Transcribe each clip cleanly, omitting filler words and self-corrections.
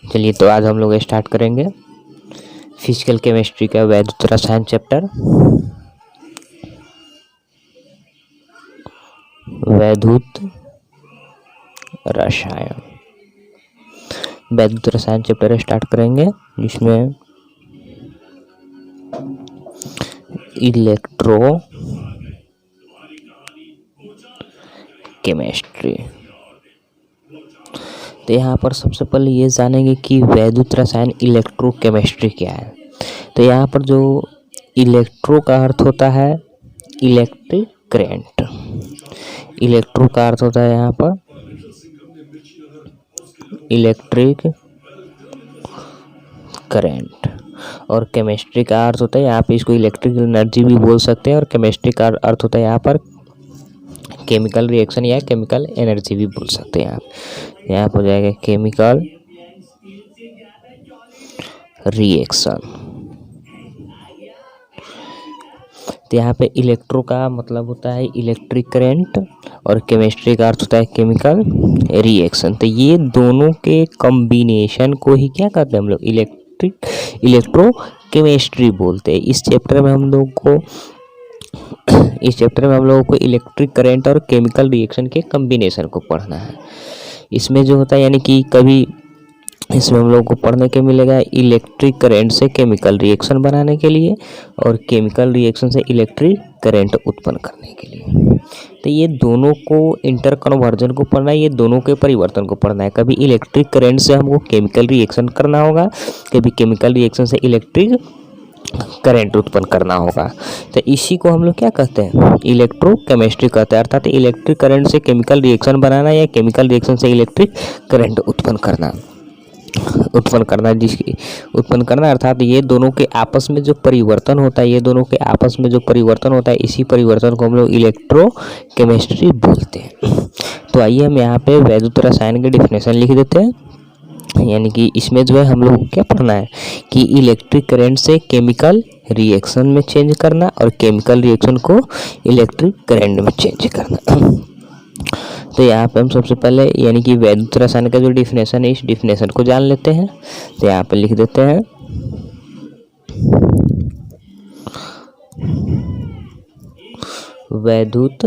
चलिए तो आज हम लोग स्टार्ट करेंगे फिजिकल केमिस्ट्री का वैद्युत रसायन चैप्टर। वैद्युत रसायन चैप्टर स्टार्ट करेंगे, जिसमें इलेक्ट्रो केमिस्ट्री। तो यहाँ पर सबसे पहले ये जानेंगे कि वैद्युत रसायन इलेक्ट्रोकेमिस्ट्री क्या है। तो यहाँ पर जो इलेक्ट्रो का अर्थ होता है इलेक्ट्रिक करंट, इलेक्ट्रो का अर्थ होता है यहाँ पर इलेक्ट्रिक करंट, और केमिस्ट्री का अर्थ होता है यहाँ पे, इसको इलेक्ट्रिकल एनर्जी भी बोल सकते हैं, और केमिस्ट्री का अर्थ होता है यहाँ पर केमिकल रिएक्शन या केमिकल एनर्जी भी बोल सकते हैं आप। यहाँ पर हो जाएगा केमिकल रिएक्शन। तो यहाँ पे इलेक्ट्रो का मतलब होता है इलेक्ट्रिक करंट और केमिस्ट्री का अर्थ होता है केमिकल रिएक्शन। तो ये दोनों के कॉम्बिनेशन को ही क्या कहते हैं हम लोग इलेक्ट्रो केमिस्ट्री बोलते हैं। इस चैप्टर में हम लोग को इलेक्ट्रिक करंट और केमिकल रिएक्शन के कॉम्बिनेशन को पढ़ना है। इसमें जो होता है यानी कि कभी इसमें हम लोगों को पढ़ने के मिलेगा इलेक्ट्रिक करंट से केमिकल रिएक्शन बनाने के लिए और केमिकल रिएक्शन से इलेक्ट्रिक करंट उत्पन्न करने के लिए। तो ये दोनों को इंटर कन्वर्जन को पढ़ना है, ये दोनों के परिवर्तन को पढ़ना है। कभी इलेक्ट्रिक करंट से हमको केमिकल रिएक्शन करना होगा, कभी केमिकल रिएक्शन से इलेक्ट्रिक करंट उत्पन्न करना होगा। तो इसी को हम लोग क्या कहते हैं इलेक्ट्रोकेमिस्ट्री कहते हैं, अर्थात इलेक्ट्रिक करंट से केमिकल रिएक्शन बनाना या केमिकल रिएक्शन से इलेक्ट्रिक करंट उत्पन्न करना अर्थात ये दोनों के आपस में जो परिवर्तन होता है, इसी परिवर्तन को हम लोग इलेक्ट्रोकेमिस्ट्री बोलते हैं। तो आइए हम यहाँ पे वैद्युत रसायन की डेफिनेशन लिख देते हैं। यानी कि इसमें जो है हम लोग को क्या पढ़ना है कि इलेक्ट्रिक करंट से केमिकल रिएक्शन में चेंज करना और केमिकल रिएक्शन को इलेक्ट्रिक करंट में चेंज करना। तो यहाँ पे हम सबसे पहले यानी कि वैद्युत रसायन का जो डेफिनेशन है, इस डेफिनेशन को जान लेते हैं। तो यहाँ पे लिख देते हैं वैद्युत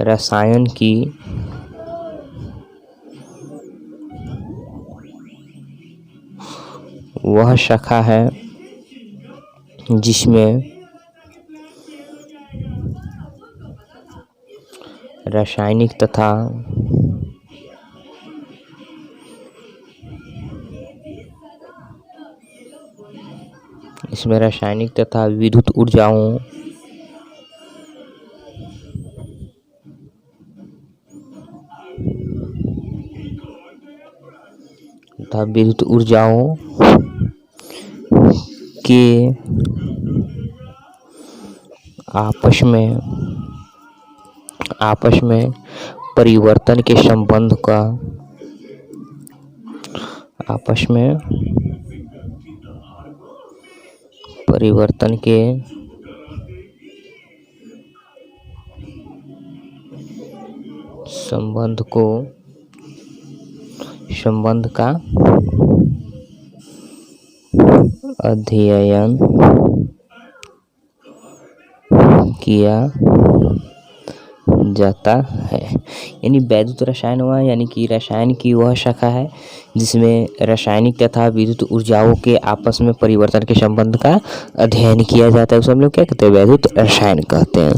रसायन की वह शाखा है जिसमें रासायनिक तथा विद्युत ऊर्जाओं के आपस में परिवर्तन के संबंध का अध्ययन किया जाता है। यानी वैद्युत रसायन हुआ यानी कि रसायन की वह शाखा है जिसमें रासायनिक तथा विद्युत ऊर्जाओं के आपस में परिवर्तन के संबंध का अध्ययन किया जाता है। उसे हम लोग क्या कहते हैं वैद्युत रसायन कहते हैं।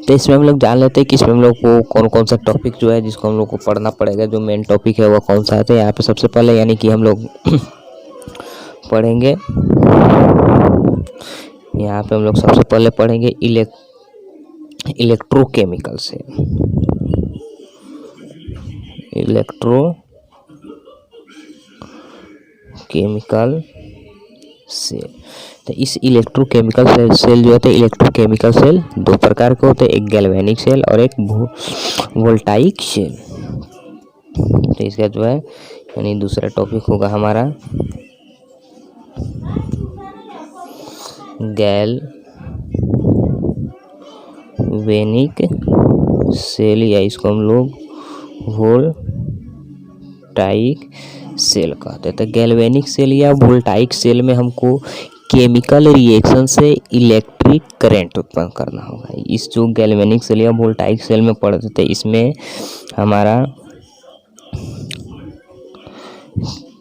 तो इसमें हम लोग जान लेते हैं कि इसमें हम लोग को कौन कौन सा टॉपिक जो है जिसको हम लोग को पढ़ना पड़ेगा, जो मेन टॉपिक है वह कौन सा है। तो यहाँ पे सबसे पहले यानी कि हम लोग पढ़ेंगे, यहाँ पे हम लोग सबसे पहले पढ़ेंगे इलेक्ट्रोकेमिकल से। तो इस इलेक्ट्रोकेमिकल सेल जो होते हैं, इलेक्ट्रोकेमिकल सेल दो प्रकार के होते हैं, एक गैल्वेनिक सेल और एक वोल्टाइक सेल। तो इसका जो है यानी दूसरा टॉपिक होगा हमारा गैल्वेनिक गैल्वेनिक सेल या इसको हम लोग वोल्टाइक सेल कहते हैं। तो गैल्वेनिक सेल या वोल्टाइक सेल में हमको केमिकल रिएक्शन से इलेक्ट्रिक करंट उत्पन्न करना होगा। इस जो गैल्वेनिक सेल या वोल्टाइक सेल में पढ़ते थे, इसमें हमारा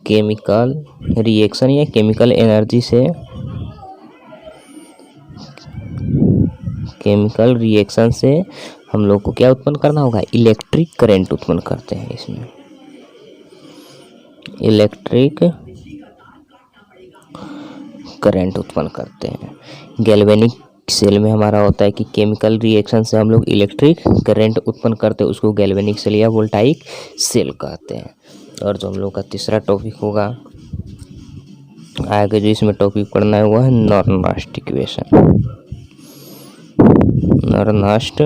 केमिकल रिएक्शन या केमिकल एनर्जी से केमिकल रिएक्शन से हम लोग को क्या उत्पन्न करना होगा, इलेक्ट्रिक करंट उत्पन्न करते हैं। इसमें इलेक्ट्रिक करंट उत्पन्न करते हैं। गैल्वेनिक सेल में हमारा होता है कि केमिकल रिएक्शन से हम लोग इलेक्ट्रिक करंट उत्पन्न करते हैं, उसको गैल्वेनिक सेल या वोल्टाइक सेल कहते हैं। और जो हम लोग का तीसरा टॉपिक होगा आगे जो इसमें टॉपिक पढ़ना है वो है नॉर्नस्ट इक्वेशन। नॉर्नस्ट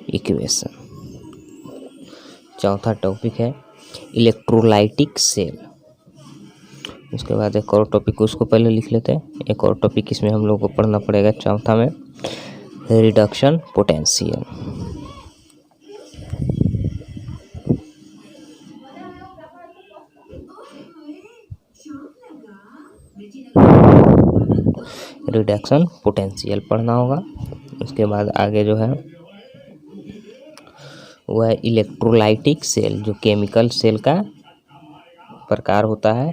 इक्वेशन। चौथा टॉपिक है इलेक्ट्रोलाइटिक सेल। उसके बाद एक और टॉपिक उसको पहले लिख लेते हैं। एक और टॉपिक इसमें हम लोग को पढ़ना पड़ेगा चौथा में, रिडक्शन पोटेंशियल। रिडक्शन पोटेंशियल पढ़ना होगा। उसके बाद आगे जो है वह है इलेक्ट्रोलाइटिक सेल, जो केमिकल सेल का प्रकार होता है।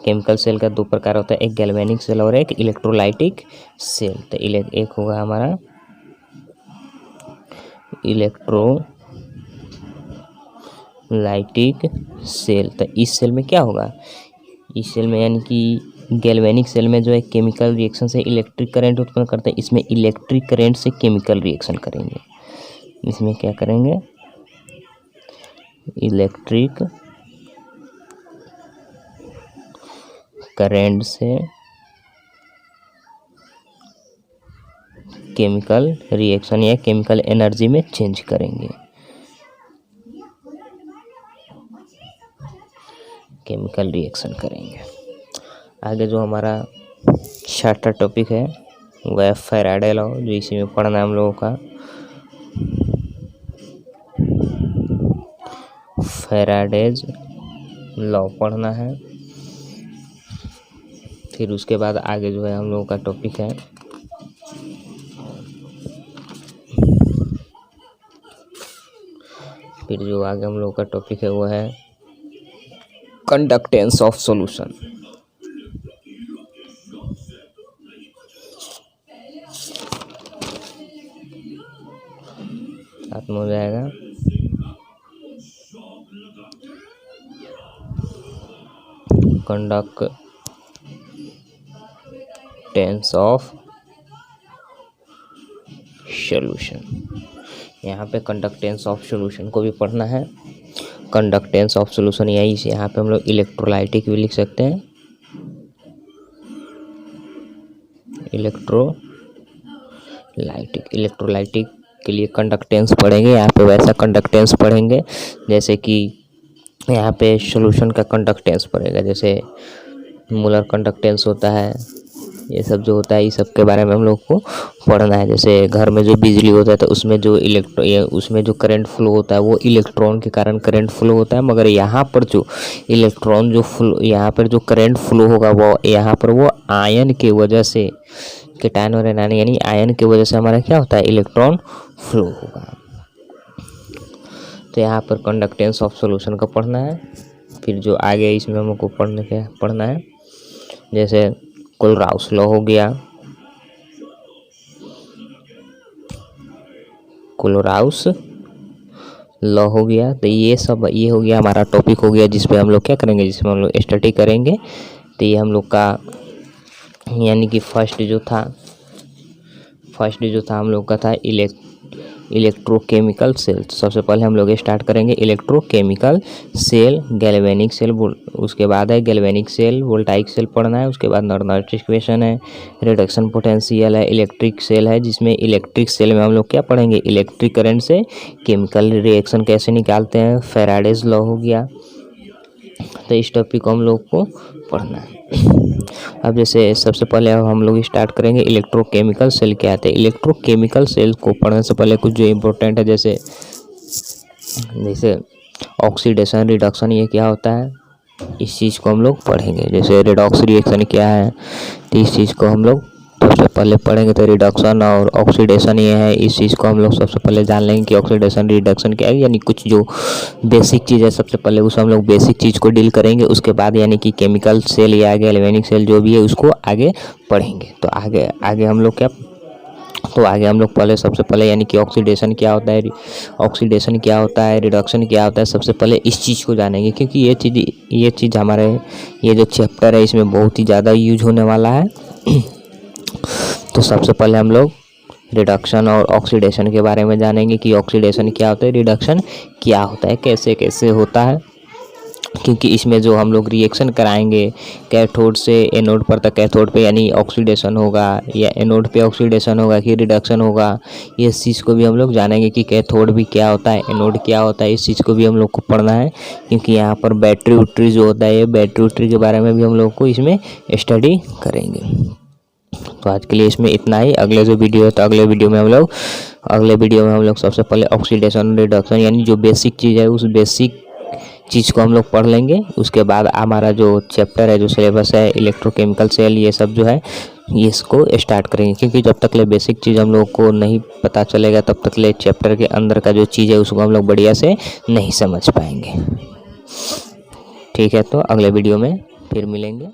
केमिकल सेल का दो प्रकार होता है, एक गैल्वेनिक सेल और एक इलेक्ट्रोलाइटिक सेल। तो एक होगा हमारा इलेक्ट्रोलाइटिक सेल। तो इस सेल में क्या होगा, इस सेल में यानी कि गैल्वेनिक सेल में जो है केमिकल रिएक्शन से इलेक्ट्रिक करंट उत्पन्न करते हैं, इसमें इलेक्ट्रिक करंट से केमिकल रिएक्शन करेंगे। इसमें क्या करेंगे, इलेक्ट्रिक करंट से केमिकल रिएक्शन या केमिकल एनर्जी में चेंज करेंगे। केमिकल रिएक्शन करेंगे। आगे जो हमारा छठा टॉपिक है वह फैराडे लॉ, जो इसी में पढ़ना है हम लोगों का। फैराडेज लॉ पढ़ना है। फिर उसके बाद आगे जो है हम लोगों का टॉपिक है फिर जो आगे हम लोग का टॉपिक है वो है कंडक्टेंस ऑफ सॉल्यूशन। खत्म हो जाएगा। कंडक्टेंस ऑफ सॉल्यूशन, यहाँ पे कंडक्टेंस ऑफ सॉल्यूशन को भी पढ़ना है। कंडक्टेंस ऑफ सॉल्यूशन यही से यहाँ पे हम लोग इलेक्ट्रोलाइटिक भी लिख सकते हैं। इलेक्ट्रोलाइटिक के लिए कंडक्टेंस पढ़ेंगे। यहाँ पे वैसा कंडक्टेंस पढ़ेंगे जैसे कि यहाँ पे सॉल्यूशन का कंडक्टेंस पड़ेगा, जैसे मूलर कंडक्टेंस होता है, ये सब जो होता है इस सब के बारे में हम लोग को पढ़ना है। जैसे घर में जो बिजली होता है तो उसमें जो करंट फ्लो होता है वो इलेक्ट्रॉन के कारण करंट फ्लो होता है, मगर यहाँ पर जो इलेक्ट्रॉन जो फ्लो, यहाँ पर जो करंट फ्लो होगा वो यहाँ पर वो आयन के वजह से, कैटायन और एनायन यानी आयन की वजह से हमारा क्या होता है, इलेक्ट्रॉन फ्लो होगा। तो यहाँ पर कंडक्टेंस ऑफ सॉल्यूशन का पढ़ना है। फिर जो आगे इसमें हमको पढ़ना है जैसे कोलराउस लॉ हो गया, कोलराउस लॉ हो गया। तो ये हो गया हमारा टॉपिक हो गया जिसपे हम लोग क्या करेंगे, जिसमें हम लोग स्टडी करेंगे। तो ये हम लोग का यानी कि फर्स्ट जो था हम लोग का था इलेक्ट्रोकेमिकल सेल। तो सबसे पहले हम लोग स्टार्ट करेंगे इलेक्ट्रोकेमिकल सेल, गैल्वेनिक सेल, उसके बाद है गैल्वेनिक सेल, वोल्टाइक सेल पढ़ना है। उसके बाद नॉर्नस्ट इक्वेशन है, रिडक्शन पोटेंशियल है, इलेक्ट्रिक सेल है, जिसमें इलेक्ट्रिक सेल में हम लोग क्या पढ़ेंगे, इलेक्ट्रिक करंट से केमिकल रिएक्शन कैसे निकालते हैं, फैराडेज लॉ हो गया। तो इस टॉपिक को हम लोग को पढ़ना है। अब जैसे सबसे पहले अब हम लोग स्टार्ट करेंगे इलेक्ट्रोकेमिकल सेल क्या आते हैं। इलेक्ट्रोकेमिकल सेल को पढ़ने से पहले कुछ जो इम्पोर्टेंट है जैसे ऑक्सीडेशन रिडक्शन, ये क्या होता है इस चीज़ को हम लोग पढ़ेंगे। जैसे रिडॉक्स रिएक्शन क्या है, तो इस चीज़ को हम लोग सबसे पहले पढ़ेंगे। तो रिडक्शन और ऑक्सीडेशन ये है, इस चीज़ को हम लोग सबसे पहले जान लेंगे कि ऑक्सीडेशन रिडक्शन क्या है, यानी कुछ जो बेसिक चीज़ है सबसे पहले उस हम लोग बेसिक चीज़ को डील करेंगे। उसके बाद यानी कि केमिकल सेल या आगे एल्वेनिक सेल जो भी है उसको आगे पढ़ेंगे। तो आगे हम लोग आगे हम लोग पहले सबसे पहले यानी कि ऑक्सीडेशन क्या होता है, ऑक्सीडेशन क्या होता है, रिडक्शन क्या होता है, सबसे पहले इस चीज़ को जानेंगे क्योंकि ये चीज़ हमारे ये जो चैप्टर है इसमें बहुत ही ज़्यादा यूज होने वाला है। तो सबसे पहले हम लोग रिडक्शन और ऑक्सीडेशन के बारे में जानेंगे कि ऑक्सीडेशन क्या होता है, रिडक्शन क्या होता है, कैसे कैसे होता है। क्योंकि इसमें जो हम लोग रिएक्शन कराएंगे कैथोड से एनोड पर, तक कैथोड पे यानी ऑक्सीडेशन होगा या एनोड पे ऑक्सीडेशन होगा कि रिडक्शन होगा, ये चीज़ को भी हम लोग जानेंगे कि कैथोड भी क्या होता है, एनोड क्या होता है, इस चीज़ को भी हम लोग को पढ़ना है। क्योंकि यहाँ पर बैटरी उट्री जो होता है, ये बैटरी उट्री के बारे में भी हम लोग को इसमें स्टडी करेंगे। तो आज के लिए इसमें इतना ही। अगले जो वीडियो है तो अगले वीडियो में हम लोग सबसे पहले ऑक्सीडेशन रिडक्शन यानी जो बेसिक चीज़ है उस बेसिक चीज़ को हम लोग पढ़ लेंगे। उसके बाद हमारा जो चैप्टर है, जो सिलेबस है, इलेक्ट्रोकेमिकल सेल, ये सब जो है ये इसको स्टार्ट करेंगे। क्योंकि जब तक ले बेसिक चीज़ हम लोग को नहीं पता चलेगा तब तक ले चैप्टर के अंदर का जो चीज़ है उसको हम लोग बढ़िया से नहीं समझ पाएंगे। ठीक है, तो अगले वीडियो में फिर मिलेंगे।